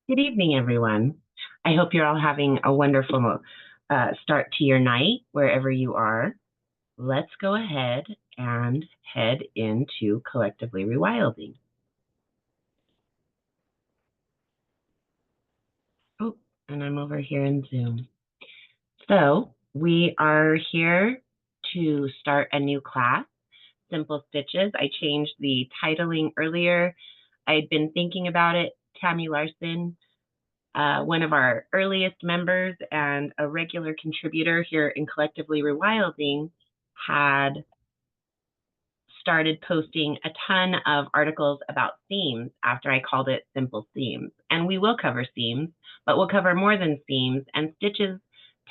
Good evening, everyone. I hope you're all having a wonderful start to your night, wherever you are. Let's go ahead and head into collectively rewilding. Oh, and I'm over here in Zoom. So we are here to start a new class, Simple Stitches. I changed the titling earlier. I'd been thinking about it. Tammy Larson, one of our earliest members and a regular contributor here in Collectively Rewilding, had started posting a ton of articles about themes after I called it Simple Themes. And we will cover themes, but we'll cover more than themes, and Stitches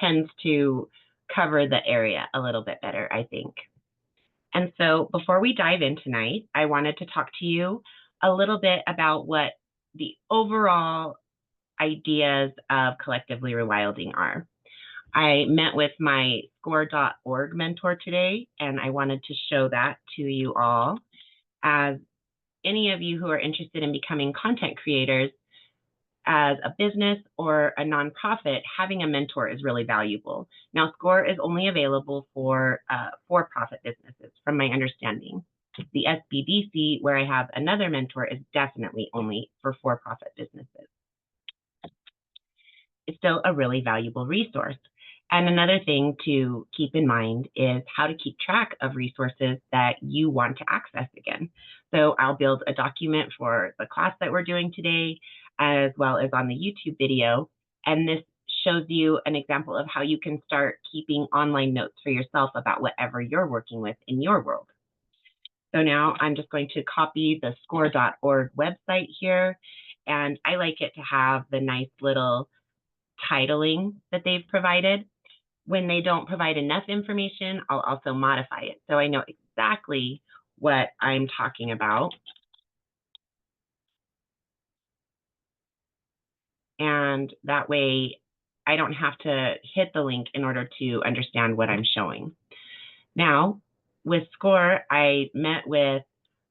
tends to cover the area a little bit better, I think. And so before we dive in tonight, I wanted to talk to you a little bit about what the overall ideas of collectively rewilding are. I met with my score.org mentor today, and I wanted to show that to you all. As any of you who are interested in becoming content creators as a business or a nonprofit, having a mentor is really valuable. Now, SCORE is only available for for-profit businesses, from my understanding. The SBDC, where I have another mentor, is definitely only for profit businesses. It's still a really valuable resource. And another thing to keep in mind is how to keep track of resources that you want to access again. So I'll build a document for the class that we're doing today, as well as on the YouTube video. And this shows you an example of how you can start keeping online notes for yourself about whatever you're working with in your world. So now I'm just going to copy the score.org website here. And I like it to have the nice little titling that they've provided. When they don't provide enough information, I'll also modify it so I know exactly what I'm talking about. And that way I don't have to hit the link in order to understand what I'm showing. Now, with SCORE, I met with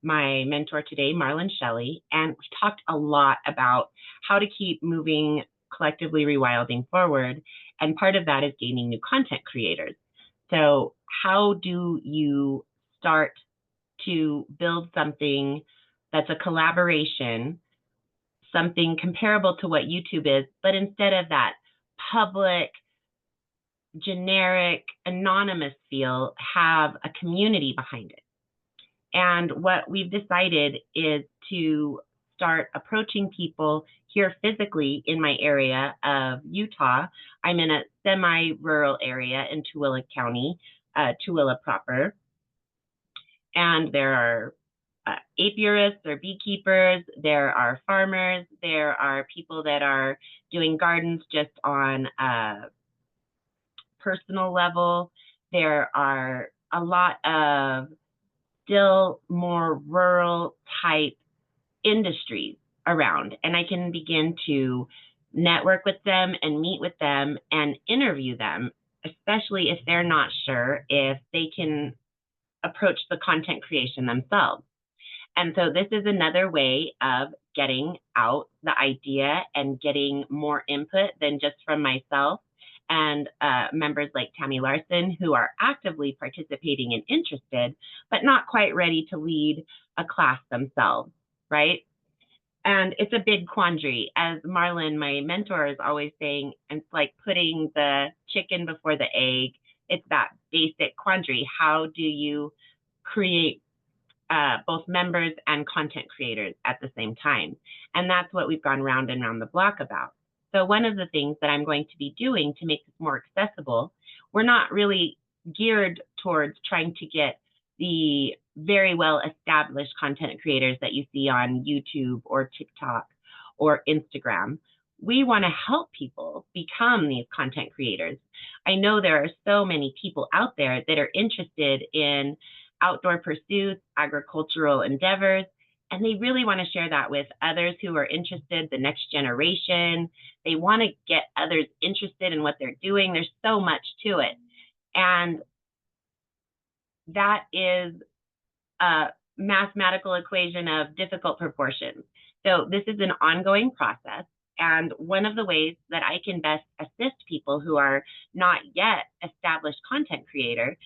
my mentor today, Marlon Shelley, and we talked a lot about how to keep moving collectively rewilding forward. And part of that is gaining new content creators. So how do you start to build something that's a collaboration, something comparable to what YouTube is, but instead of that public, generic, anonymous feel, have a community behind it? And what we've decided is to start approaching people here physically in my area of Utah. I'm in a semi-rural area in Tooele County, Tooele proper. And there are apiarists or beekeepers, there are farmers, there are people that are doing gardens just on a personal level. There are a lot of still more rural type industries around, and I can begin to network with them and meet with them and interview them, especially if they're not sure if they can approach the content creation themselves. And so this is another way of getting out the idea and getting more input than just from myself and members like Tammy Larson, who are actively participating and interested, but not quite ready to lead a class themselves, right? And it's a big quandary. As Marlon, my mentor, is always saying, it's like putting the chicken before the egg. It's that basic quandary. How do you create both members and content creators at the same time? And that's what we've gone round and round the block about. So one of the things that I'm going to be doing to make this more accessible, we're not really geared towards trying to get the very well established content creators that you see on YouTube or TikTok or Instagram. We want to help people become these content creators. I know there are so many people out there that are interested in outdoor pursuits, agricultural endeavors, and they really want to share that with others who are interested, the next generation. They want to get others interested in what they're doing. There's so much to it. And that is a mathematical equation of difficult proportions. So this is an ongoing process. And one of the ways that I can best assist people who are not yet established content creator,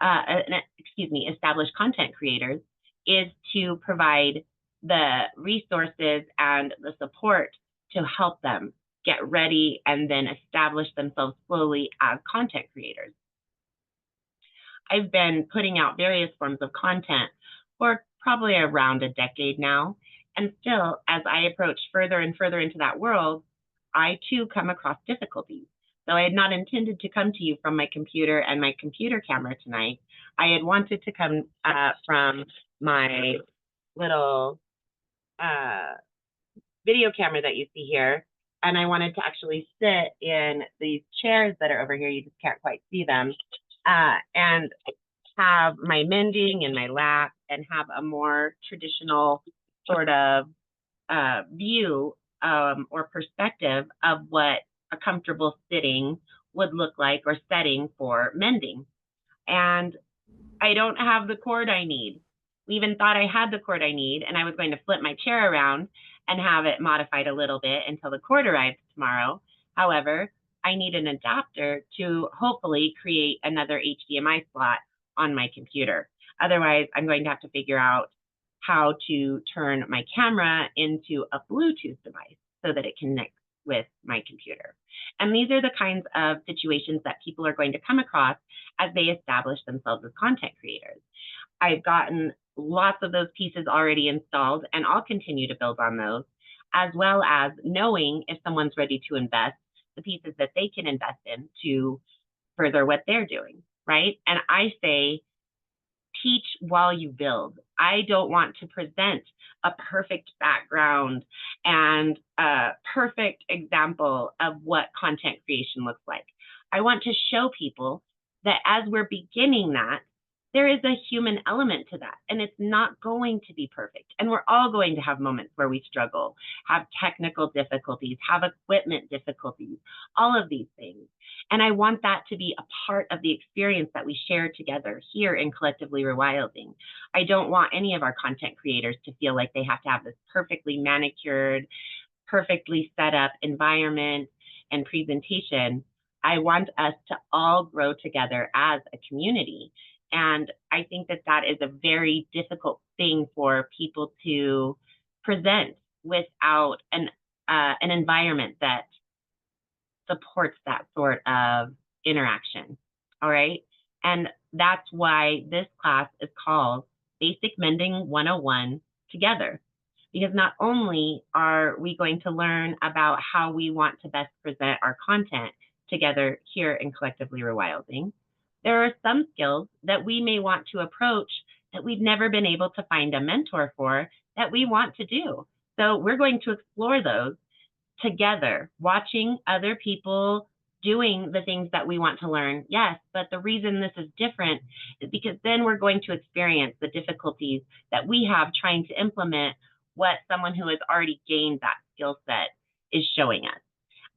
established content creators, is to provide the resources and the support to help them get ready and then establish themselves slowly as content creators. I've been putting out various forms of content for probably around a decade now. And still, as I approach further and further into that world, I too come across difficulties. So I had not intended to come to you from my computer and my computer camera tonight. I had wanted to come from my little video camera that you see here. And I wanted to actually sit in these chairs that are over here. You just can't quite see them. And have my mending in my lap and have a more traditional sort of view or perspective of what a comfortable sitting would look like or setting for mending. And I don't have the cord I need. We even thought I had the cord I need, and I was going to flip my chair around and have it modified a little bit until the cord arrives tomorrow. However, I need an adapter to hopefully create another HDMI slot on my computer. Otherwise, I'm going to have to figure out how to turn my camera into a Bluetooth device so that it connects with my computer. And these are the kinds of situations that people are going to come across as they establish themselves as content creators. I've gotten lots of those pieces already installed, and I'll continue to build on those, as well as knowing if someone's ready to invest, the pieces that they can invest in to further what they're doing, right? And I say, teach while you build. I don't want to present a perfect background and a perfect example of what content creation looks like. I want to show people that as we're beginning that, there is a human element to that, and it's not going to be perfect. And we're all going to have moments where we struggle, have technical difficulties, have equipment difficulties, all of these things. And I want that to be a part of the experience that we share together here in Collectively Rewilding. I don't want any of our content creators to feel like they have to have this perfectly manicured, perfectly set up environment and presentation. I want us to all grow together as a community. And I think that that is a very difficult thing for people to present without an environment that supports that sort of interaction. All right. And that's why this class is called Basic Mending 101 Together. Because not only are we going to learn about how we want to best present our content together here in Collectively Rewilding, there are some skills that we may want to approach that we've never been able to find a mentor for that we want to do. So we're going to explore those together, watching other people doing the things that we want to learn. Yes, but the reason this is different is because then we're going to experience the difficulties that we have trying to implement what someone who has already gained that skill set is showing us.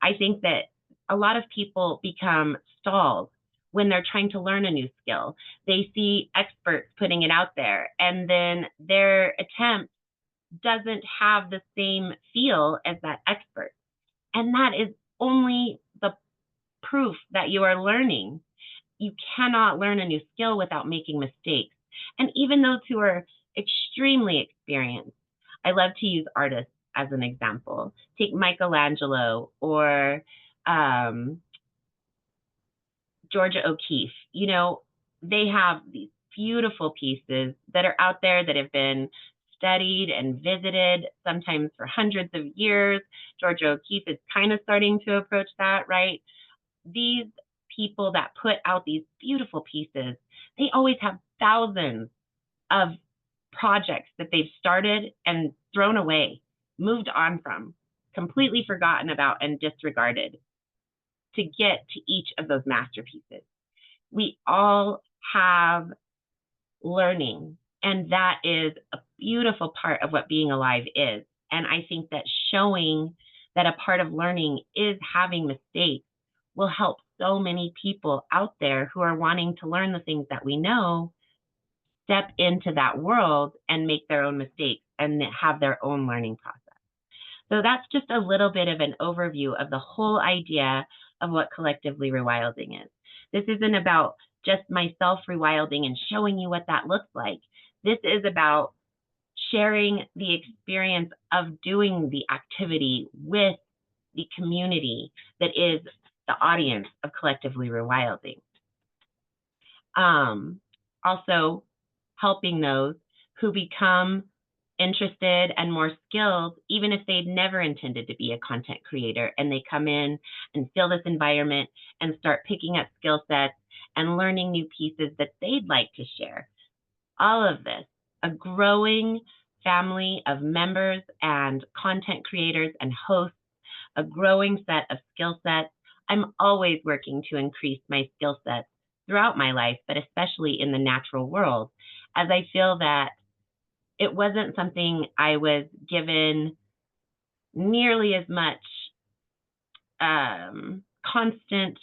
I think that a lot of people become stalled when they're trying to learn a new skill. They see experts putting it out there, and then their attempt doesn't have the same feel as that expert. And that is only the proof that you are learning. You cannot learn a new skill without making mistakes. And even those who are extremely experienced, I love to use artists as an example. Take Michelangelo or Georgia O'Keeffe. You know, they have these beautiful pieces that are out there that have been studied and visited, sometimes for hundreds of years. Georgia O'Keeffe is kind of starting to approach that, right? These people that put out these beautiful pieces, they always have thousands of projects that they've started and thrown away, moved on from, completely forgotten about and disregarded to get to each of those masterpieces. We all have learning, and that is a beautiful part of what being alive is. And I think that showing that a part of learning is having mistakes will help so many people out there who are wanting to learn the things that we know step into that world and make their own mistakes and have their own learning process. So that's just a little bit of an overview of the whole idea of what collectively rewilding is. This isn't about just myself rewilding and showing you what that looks like. This is about sharing the experience of doing the activity with the community that is the audience of collectively rewilding. Also, helping those who become interested and more skilled, even if they'd never intended to be a content creator, and they come in and feel this environment and start picking up skill sets and learning new pieces that they'd like to share. All of this, a growing family of members and content creators and hosts, a growing set of skill sets. I'm always working to increase my skill sets throughout my life, but especially in the natural world, as I feel that it wasn't something I was given nearly as much constant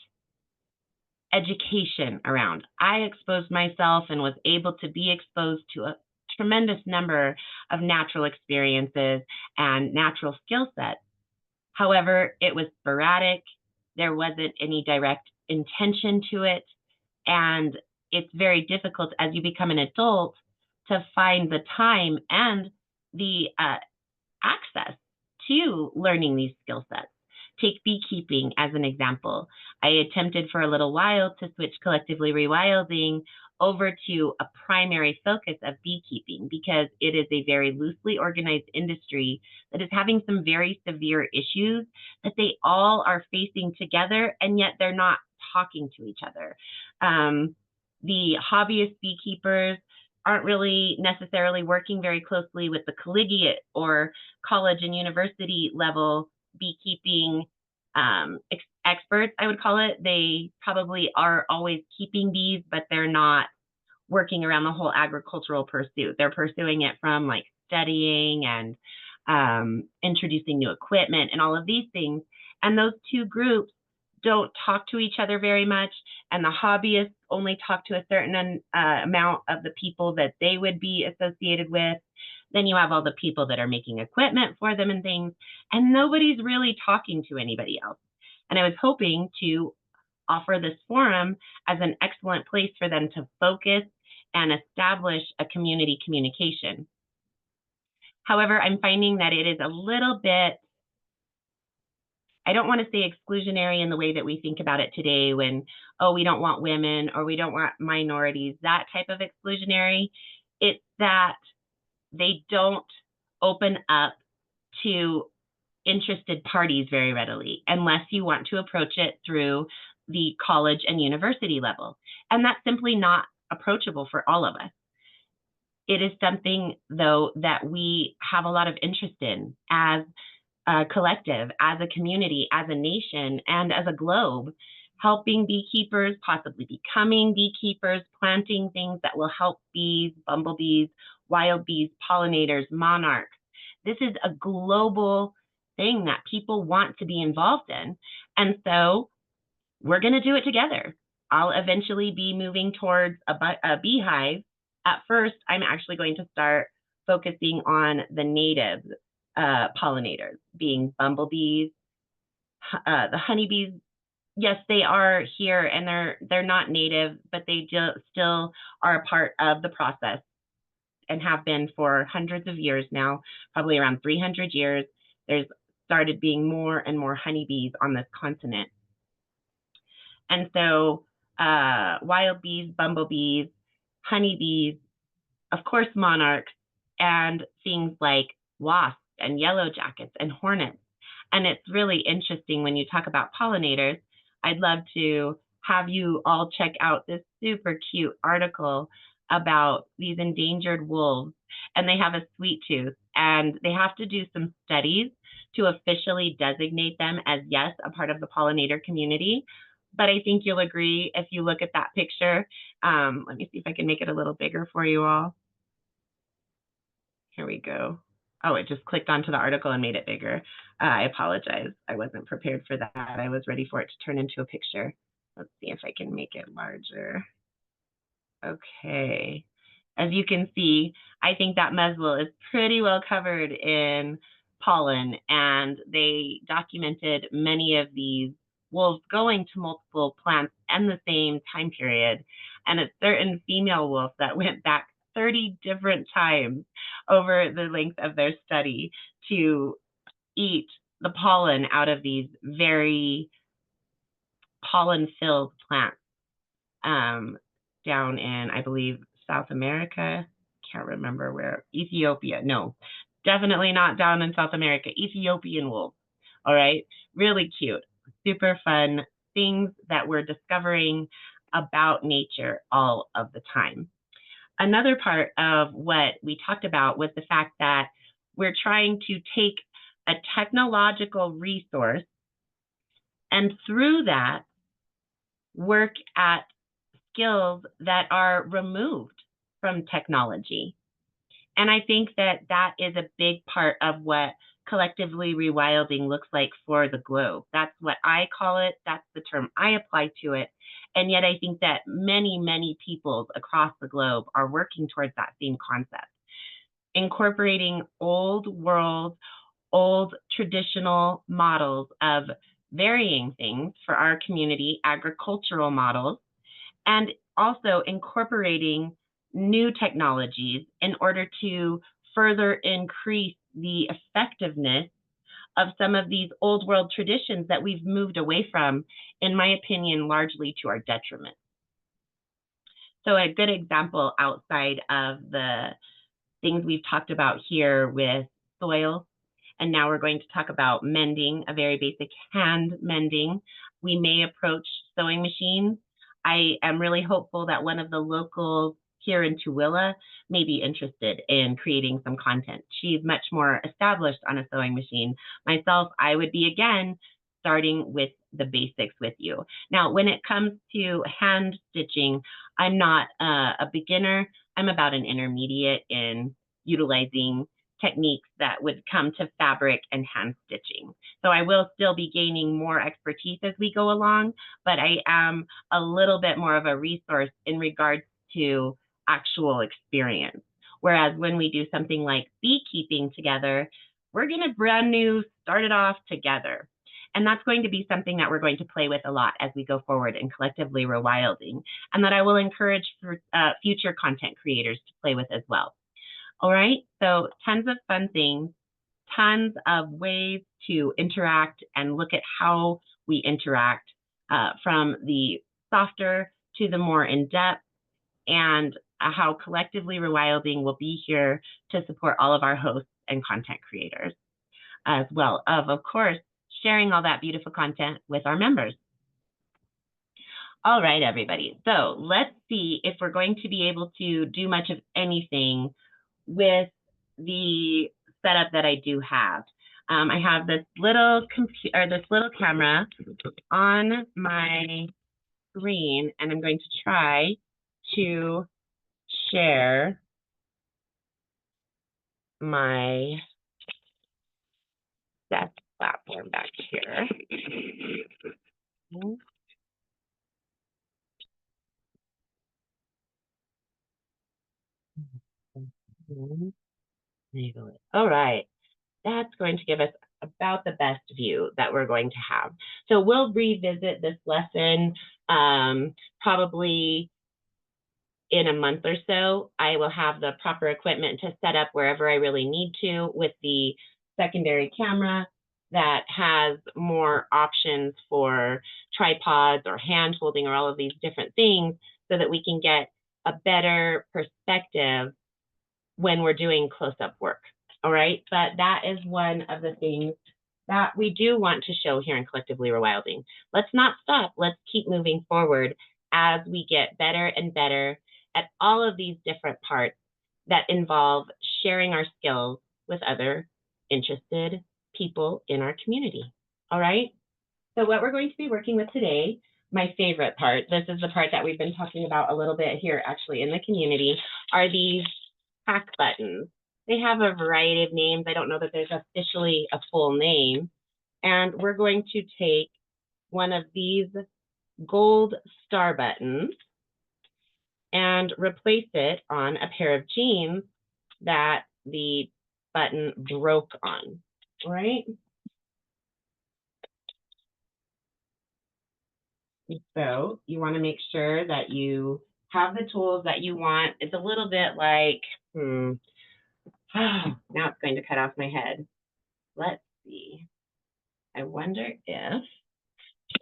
education around. I exposed myself and was able to be exposed to a tremendous number of natural experiences and natural skill sets. However, it was sporadic. There wasn't any direct intention to it. And it's very difficult as you become an adult to find the time and the access to learning these skill sets. Take beekeeping as an example. I attempted for a little while to switch collectively rewilding over to a primary focus of beekeeping because it is a very loosely organized industry that is having some very severe issues that they all are facing together, and yet they're not talking to each other. The hobbyist beekeepers aren't really necessarily working very closely with the collegiate or college and university level beekeeping experts, I would call it. They probably are always keeping bees, but they're not working around the whole agricultural pursuit. They're pursuing it from like studying and introducing new equipment and all of these things. And those two groups don't talk to each other very much, and the hobbyists only talk to a certain amount of the people that they would be associated with. Then you have all the people that are making equipment for them and things, and nobody's really talking to anybody else. And I was hoping to offer this forum as an excellent place for them to focus and establish a community communication. However, I'm finding that it is a little bit, I don't want to say exclusionary in the way that we think about it today when, oh, we don't want women or we don't want minorities, that type of exclusionary. It's that they don't open up to interested parties very readily unless you want to approach it through the college and university level. And that's simply not approachable for all of us. It is something, though, that we have a lot of interest in as a collective, as a community, as a nation, and as a globe, helping beekeepers, possibly becoming beekeepers, planting things that will help bees, bumblebees, wild bees, pollinators, monarchs. This is a global thing that people want to be involved in. And so we're going to do it together. I'll eventually be moving towards a beehive. At first, I'm actually going to start focusing on the native pollinators, being bumblebees, the honeybees. Yes, they are here, and they're not native, but they still are a part of the process and have been for hundreds of years now, probably around 300 years. There's started being more and more honeybees on this continent. And so wild bees, bumblebees, honeybees, of course, monarchs, and things like wasps and yellow jackets and hornets. And it's really interesting when you talk about pollinators. I'd love to have you all check out this super cute article about these endangered wolves. And they have a sweet tooth, and they have to do some studies to officially designate them as, yes, a part of the pollinator community. But I think you'll agree if you look at that picture. Let me see if I can make it a little bigger for you all. Here we go. Oh, it just clicked onto the article and made it bigger. I apologize. I wasn't prepared for that. I was ready for it to turn into a picture. Let's see if I can make it larger. Okay. As you can see, I think that muzzle is pretty well covered in pollen, and they documented many of these wolves going to multiple plants in the same time period, and a certain female wolf that went back 30 different times over the length of their study to eat the pollen out of these very pollen-filled plants down in, I believe, South America. Can't remember where. Ethiopia. No, definitely not down in South America. Ethiopian wolves. All right. Really cute. Super fun things that we're discovering about nature all of the time. Another part of what we talked about was the fact that we're trying to take a technological resource and through that work at skills that are removed from technology. And I think that that is a big part of what collectively rewilding looks like for the globe. That's what I call it. That's the term I apply to it. And yet I think that many, many peoples across the globe are working towards that same concept. Incorporating old world, old traditional models of varying things for our community, agricultural models, and also incorporating new technologies in order to further increase the effectiveness of some of these old world traditions that we've moved away from, in my opinion, largely to our detriment. So a good example outside of the things we've talked about here with soil, and now we're going to talk about mending, a very basic hand mending. We may approach sewing machines. I am really hopeful that one of the locals here in Tooele may be interested in creating some content. She's much more established on a sewing machine. Myself, I would be, again, starting with the basics with you. Now, when it comes to hand stitching, I'm not a beginner. I'm about an intermediate in utilizing techniques that would come to fabric and hand stitching. So I will still be gaining more expertise as we go along, but I am a little bit more of a resource in regards to actual experience. Whereas when we do something like beekeeping together, we're going to brand new start it off together. And that's going to be something that we're going to play with a lot as we go forward in collectively rewilding, and that I will encourage for future content creators to play with as well. All right, so tons of fun things, tons of ways to interact and look at how we interact from the softer to the more in-depth, and how collectively rewilding will be here to support all of our hosts and content creators, as well of course, sharing all that beautiful content with our members. All right, everybody. So let's see if we're going to be able to do much of anything with the setup that I do have. I have this little camera on my screen, and I'm going to try to share my desk platform back here. All right, that's going to give us about the best view that we're going to have. So we'll revisit this lesson probably in a month or so. I will have the proper equipment to set up wherever I really need to with the secondary camera that has more options for tripods or hand holding or all of these different things so that we can get a better perspective when we're doing close-up work. All right, but that is one of the things that we do want to show here in Collectively Rewilding. Let's not stop. Let's keep moving forward as we get better and better at all of these different parts that involve sharing our skills with other interested people in our community. All right, so what we're going to be working with today, my favorite part, this is the part that we've been talking about a little bit here actually in the community, are these pack buttons. They have a variety of names. I don't know that there's officially a full name. And we're going to take one of these gold star buttons and replace it on a pair of jeans that the button broke on. right? So you want to make sure that you have the tools that you want. It's a little bit like, now it's going to cut off my head. Let's see. I wonder if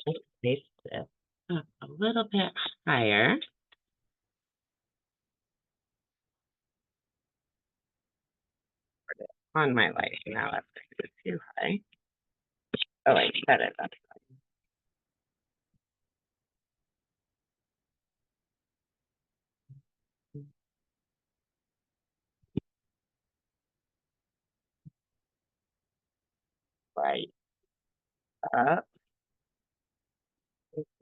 I place this up a little bit higher. On my light. Now that's too high. Oh, I set it up. Right up.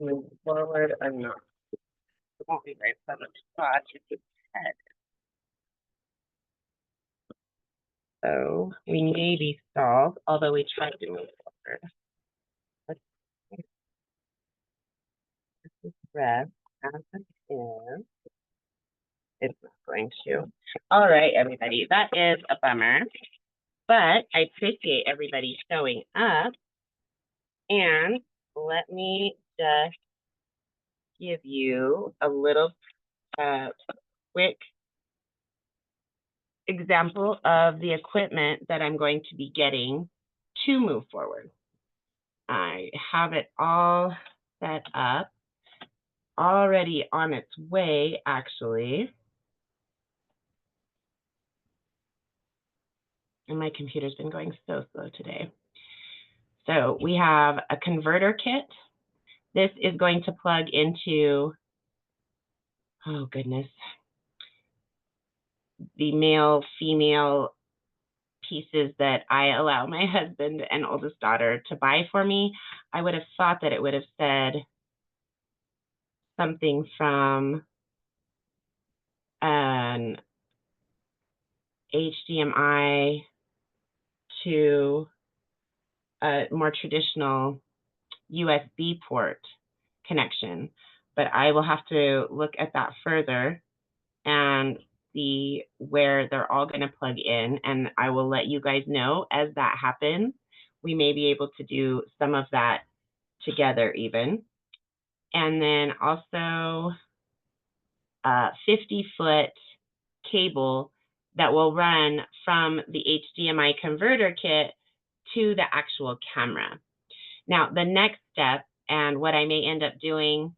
Move forward. I'm not. It won't be right so much spot. It's its head. So we may be stalled, although we tried to move forward. Let's see. This is red. As it is. It's not going to. All right, everybody. That is a bummer. But I appreciate everybody showing up. And let me just give you a little quick example of the equipment that I'm going to be getting to move forward. I have it all set up, already on its way, actually. And my computer's been going so slow today. So we have a converter kit. This is going to plug into, oh goodness, the male, female pieces that I allow my husband and oldest daughter to buy for me. I would have thought that it would have said something from an HDMI to a more traditional USB port connection, but I will have to look at that further and see where they're all going to plug in, and I will let you guys know as that happens. We may be able to do some of that together even. And then also a 50-foot cable that will run from the HDMI converter kit to the actual camera. Now, the next step, and what I may end up doing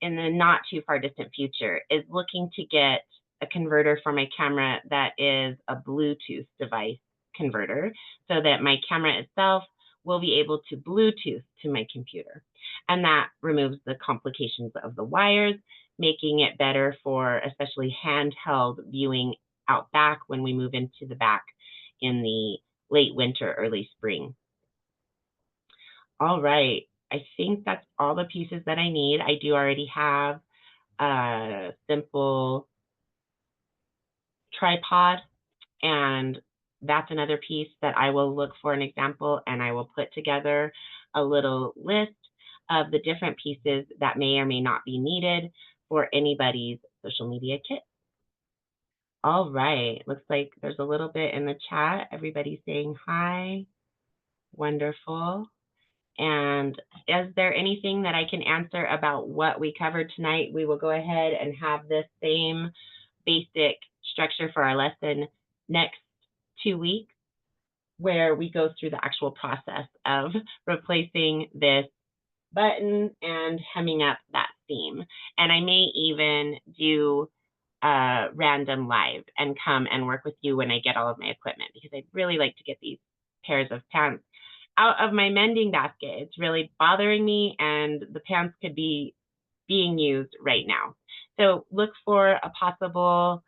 in the not too far distant future, is looking to get a converter for my camera that is a Bluetooth device converter, so that my camera itself will be able to Bluetooth to my computer. And that removes the complications of the wires, making it better for especially handheld viewing out back when we move into the back in the late winter, early spring. All right, I think that's all the pieces that I need. I do already have a simple tripod, and that's another piece that I will look for an example, and I will put together a little list of the different pieces that may or may not be needed for anybody's social media kit. All right, looks like there's a little bit in the chat. Everybody's saying hi. Wonderful. And is there anything that I can answer about what we covered tonight? We will go ahead and have this same basic structure for our lesson next 2 weeks, where we go through the actual process of replacing this button and hemming up that seam. And I may even do a random live and come and work with you when I get all of my equipment, because I'd really like to get these pairs of pants out of my mending basket. It's really bothering me, and the pants could be being used right now. So look for a possible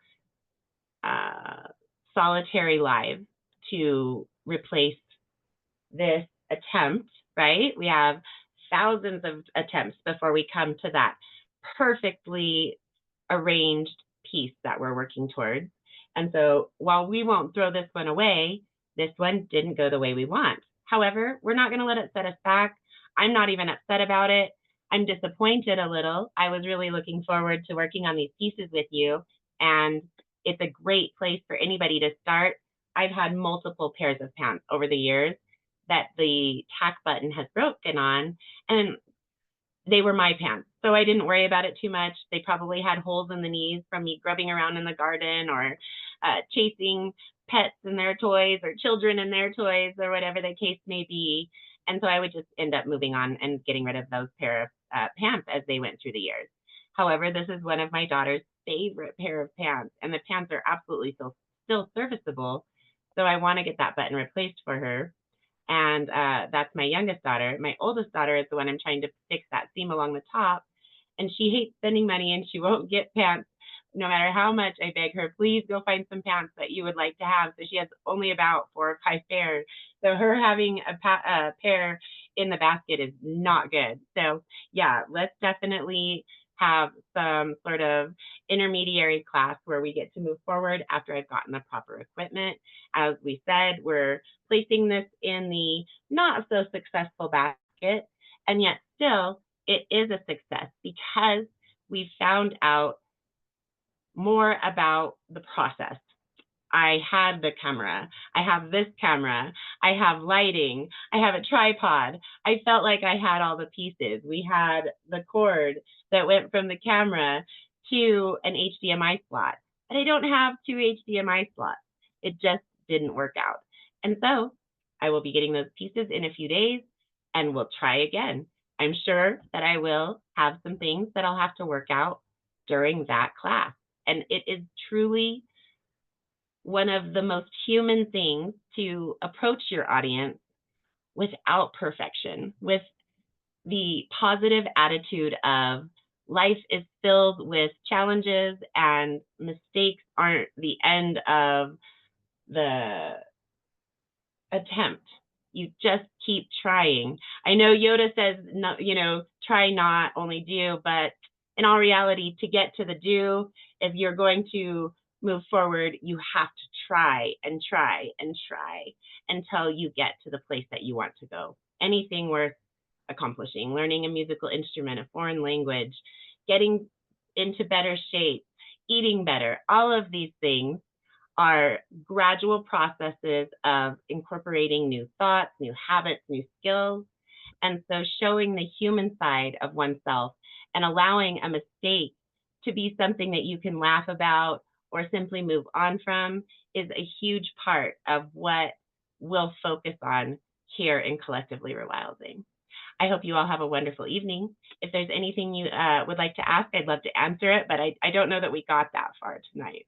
solitary live to replace this attempt, right? We have thousands of attempts before we come to that perfectly arranged piece that we're working towards. And so while we won't throw this one away, this one didn't go the way we want. However, we're not going to let it set us back. I'm not even upset about it. I'm disappointed a little. I was really looking forward to working on these pieces with you, and it's a great place for anybody to start I've had multiple pairs of pants over the years that the tack button has broken on, and they were my pants. So I didn't worry about it too much. They probably had holes in the knees from me grubbing around in the garden or chasing pets and their toys or children and their toys or whatever the case may be. And so I would just end up moving on and getting rid of those pair of pants as they went through the years. However, this is one of my daughter's favorite pair of pants, and the pants are absolutely still serviceable. So I want to get that button replaced for her. And that's my youngest daughter. My oldest daughter is the one I'm trying to fix that seam along the top. And she hates spending money, and she won't get pants no matter how much I beg her, please go find some pants that you would like to have. So she has only about 4 or 5 pairs. So her having a pair in the basket is not good. So yeah, let's definitely have some sort of intermediary class where we get to move forward after I've gotten the proper equipment. As we said, we're placing this in the not so successful basket, and yet still it is a success because we found out more about the process. I had the camera, I have this camera, I have lighting, I have a tripod. I felt like I had all the pieces. We had the cord that went from the camera to an HDMI slot, but I don't have 2 HDMI slots. It just didn't work out. And so I will be getting those pieces in a few days, and we'll try again. I'm sure that I will have some things that I'll have to work out during that class. And it is truly one of the most human things to approach your audience without perfection, with the positive attitude of life is filled with challenges and mistakes aren't the end of the attempt. You just keep trying. I know Yoda says, no, try not, only do, but in all reality, to get to the do, if you're going to move forward, you have to try and try and try until you get to the place that you want to go. Anything worth accomplishing, learning a musical instrument, a foreign language, getting into better shape, eating better, all of these things are gradual processes of incorporating new thoughts, new habits, new skills. And so showing the human side of oneself and allowing a mistake to be something that you can laugh about or simply move on from is a huge part of what we'll focus on here in Collectively Rewilding. I hope you all have a wonderful evening. If there's anything you would like to ask, I'd love to answer it, but I don't know that we got that far tonight.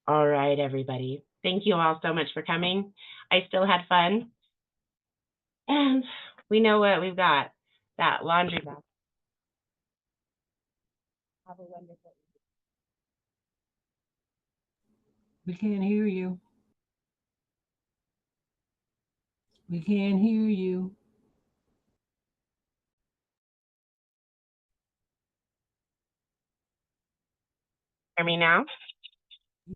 All right, everybody. Thank you all so much for coming. I still had fun. And we know what we've got, that laundry basket. Have a wonderful evening. We can't hear you. We can't hear you. Hear me now?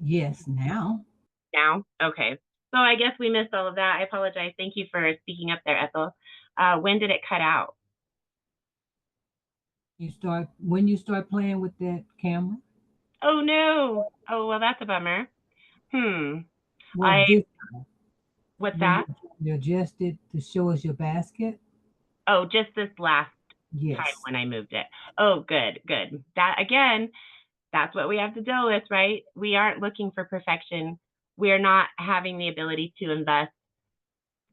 Yes, now. Now? Okay. So I guess we missed all of that. I apologize. Thank you for speaking up there, Ethel. When did it cut out? When you start playing with that camera. Oh, no. Oh, well, that's a bummer. Well, this What's when that? you adjust it to show us your basket. Oh, just this last time Yes. when I moved it. Oh, good, good. That again, that's what we have to deal with, right? We aren't looking for perfection. We're not having the ability to invest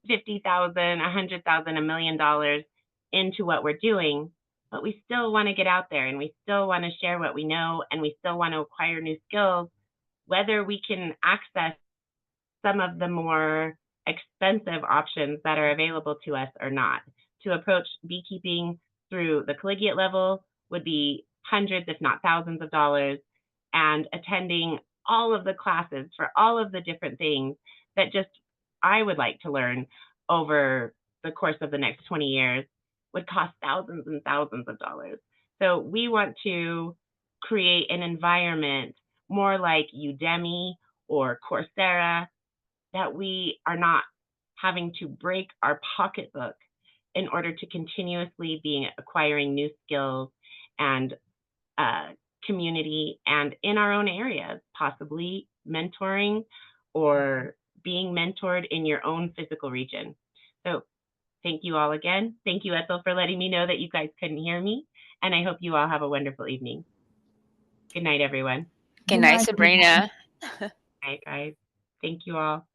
50,000, 100,000, $1 million into what we're doing, but we still want to get out there and we still want to share what we know and we still want to acquire new skills, whether we can access some of the more expensive options that are available to us or not. To approach beekeeping through the collegiate level would be hundreds, if not thousands of dollars, and attending all of the classes for all of the different things that just I would like to learn over the course of the next 20 years would cost thousands and thousands of dollars. So we want to create an environment more like Udemy or Coursera, that we are not having to break our pocketbook in order to continuously be acquiring new skills and community and in our own areas, possibly mentoring or being mentored in your own physical region. So thank you all again. Thank you, Ethel, for letting me know that you guys couldn't hear me. And I hope you all have a wonderful evening. Good night, everyone. Good night, Sabrina. Good night, guys. Thank you all.